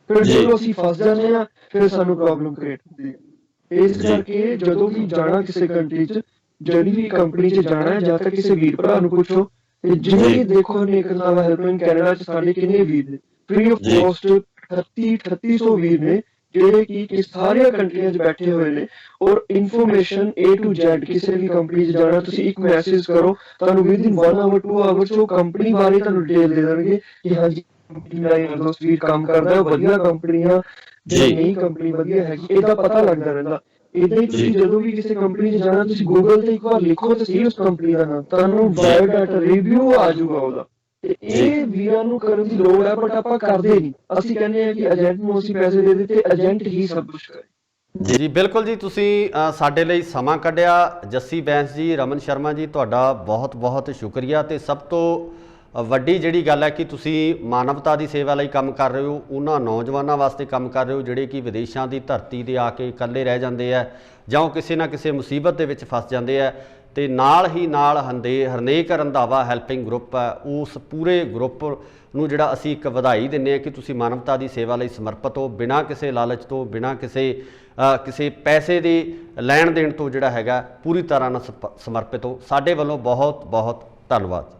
ਫਿਰ ਜਦੋਂ ਅਸੀਂ ਫਸ ਜਾਂਦੇ ਆ, ਫਿਰ ਸਾਨੂੰ ਪ੍ਰੋਬਲਮ ਕ੍ਰੀਏਟ ਹੁੰਦੀ ਹੈ। ਇਸ ਕਰਕੇ ਜਦੋਂ ਵੀ ਜਾਣਾ ਕਿਸੇ ਕੰਟਰੀ 'ਚ, ਜਿਹੜੀ ਵੀ ਕੰਪਨੀ 'ਚ ਜਾਣਾ ਹੈ, ਜਾਂ ਤਾਂ ਕਿਸੇ ਵੀਰ ਭਰਾ ਨੂੰ ਪੁੱਛੋ। ਤੇ ਜਿਵੇਂ ਕਿ ਦੇਖੋ, ਹਨੇਕ ਨਵਾਂ ਹੈਲਪਲਾਈਨ ਕੈਨੇਡਾ 'ਚ ਸਾਡੇ ਕਿੰਨੇ ਵੀਰ ਨੇ, ਫ੍ਰੀ ਆਫ ਕੋਸਟ 3800 ਵੀਰ ਨੇ, ਜਿਹੜੇ ਕਿ ਸਾਰੀਆਂ ਕੰਟਰੀਆਂ 'ਚ ਬੈਠੇ ਹੋਏ ਨੇ। ਔਰ ਇਨਫੋਰਮੇਸ਼ਨ A to Z, ਕਿਸੇ ਵੀ ਕੰਪਨੀ 'ਚ ਜਾਣਾ, ਤੁਸੀਂ ਇੱਕ ਮੈਸੇਜ ਕਰੋ, ਤੁਹਾਨੂੰ ਵਿਦਿਨ 1 ਆਵਰ 2 ਆਵਰਸ ਉਹ ਕੰਪਨੀ ਬਾਰੇ ਤੁਹਾਨੂੰ ਡਿਟੇਲ ਦੇ ਦੇਣਗੇ ਕਿ ਹਾਂਜੀ ਕੰਪਨੀ ਦਾ ਇਹ ਦੋਸਤ ਵੀਰ ਕੰਮ ਕਰਦਾ, ਉਹ ਵਧੀਆ ਕੰਪਨੀ ਆ, ਜੇ ਨਹੀਂ ਕੰਪਨੀ ਵਧੀਆ ਹੈਗੀ, ਇਹਦਾ ਪਤਾ ਲੱਗਦਾ ਰਹਿੰਦਾ। ਇਦਾਂ ਹੀ ਤੁਸੀਂ ਜਦੋਂ ਵੀ ਕਿਸੇ ਕੰਪਨੀ 'ਚ ਜਾਣਾ, ਤੁਸੀਂ ਗੂਗਲ ਤੇ ਇੱਕ ਵਾਰ ਲਿਖੋ ਤਾਂ ਸਹੀ ਉਸ ਕੰਪਨੀ ਦਾ ਨਾਮ, ਤੁਹਾਨੂੰ ਬਾਇਓਡਾਟਾ ਰਿਵਿਊ ਆ ਜਾਊਗਾ ਉਹਦਾ। ਤੇ ਇਹ ਵੀਰਾਂ ਨੂੰ ਕਰਨ ਦੀ ਲੋੜ ਹੈ, ਬਟ ਆਪਾਂ ਕਰਦੇ ਨਹੀਂ। ਅਸੀਂ ਕਹਿੰਦੇ ਹਾਂ ਕਿ ਏਜੰਟ ਨੂੰ ਅਸੀਂ ਪੈਸੇ ਦੇ ਦਿੱਤੇ, ਏਜੰਟ ਹੀ ਸਭ ਕੁਝ ਕਰੇ। ਜੀ ਬਿਲਕੁਲ ਜੀ, ਤੁਸੀਂ ਸਾਡੇ ਲਈ ਸਮਾਂ ਕੱਢਿਆ। ਜੱਸੀ ਬੈਂਸ ਜੀ, ਰਮਨ ਸ਼ਰਮਾ ਜੀ, ਤੁਹਾਡਾ ਬਹੁਤ ਬਹੁਤ ਸ਼ੁਕਰੀਆ। ਤੇ ਸਭ ਤੋਂ ਵੱਡੀ ਜਿਹੜੀ ਗੱਲ ਹੈ ਕਿ ਤੁਸੀਂ ਮਾਨਵਤਾ ਦੀ ਸੇਵਾ ਲਈ ਕੰਮ ਕਰ ਰਹੇ ਹੋ, ਉਹਨਾਂ ਨੌਜਵਾਨਾਂ ਵਾਸਤੇ ਕੰਮ ਕਰ ਰਹੇ ਹੋ ਜਿਹੜੇ ਕਿ ਵਿਦੇਸ਼ਾਂ ਦੀ ਧਰਤੀ 'ਤੇ ਆ ਕੇ ਇਕੱਲੇ ਰਹਿ ਜਾਂਦੇ ਆ ਜਾਂ ਉਹ ਕਿਸੇ ਨਾ ਕਿਸੇ ਮੁਸੀਬਤ ਦੇ ਵਿੱਚ ਫਸ ਜਾਂਦੇ ਆ। ਤੇ ਨਾਲ ਹੀ ਨਾਲ ਹਰਨੇਕ ਰੰਧਾਵਾ ਹੈਲਪਿੰਗ ਗਰੁੱਪ ਹੈ, ਉਸ ਪੂਰੇ ਗਰੁੱਪ ਨੂੰ ਜਿਹੜਾ ਅਸੀਂ ਇੱਕ ਵਧਾਈ ਦਿੰਦੇ ਹਾਂ ਕਿ ਤੁਸੀਂ ਮਾਨਵਤਾ ਦੀ ਸੇਵਾ ਲਈ ਸਮਰਪਿਤ ਹੋ, ਬਿਨਾਂ ਕਿਸੇ ਲਾਲਚ ਤੋਂ, ਬਿਨਾਂ ਕਿਸੇ ਪੈਸੇ ਦੇ ਲੈਣ ਦੇਣ ਤੋਂ ਜਿਹੜਾ ਹੈਗਾ ਪੂਰੀ ਤਰ੍ਹਾਂ ਨਾਲ ਸਮਰਪਿਤ ਹੋ। ਸਾਡੇ ਵੱਲੋਂ ਬਹੁਤ ਬਹੁਤ ਧੰਨਵਾਦ।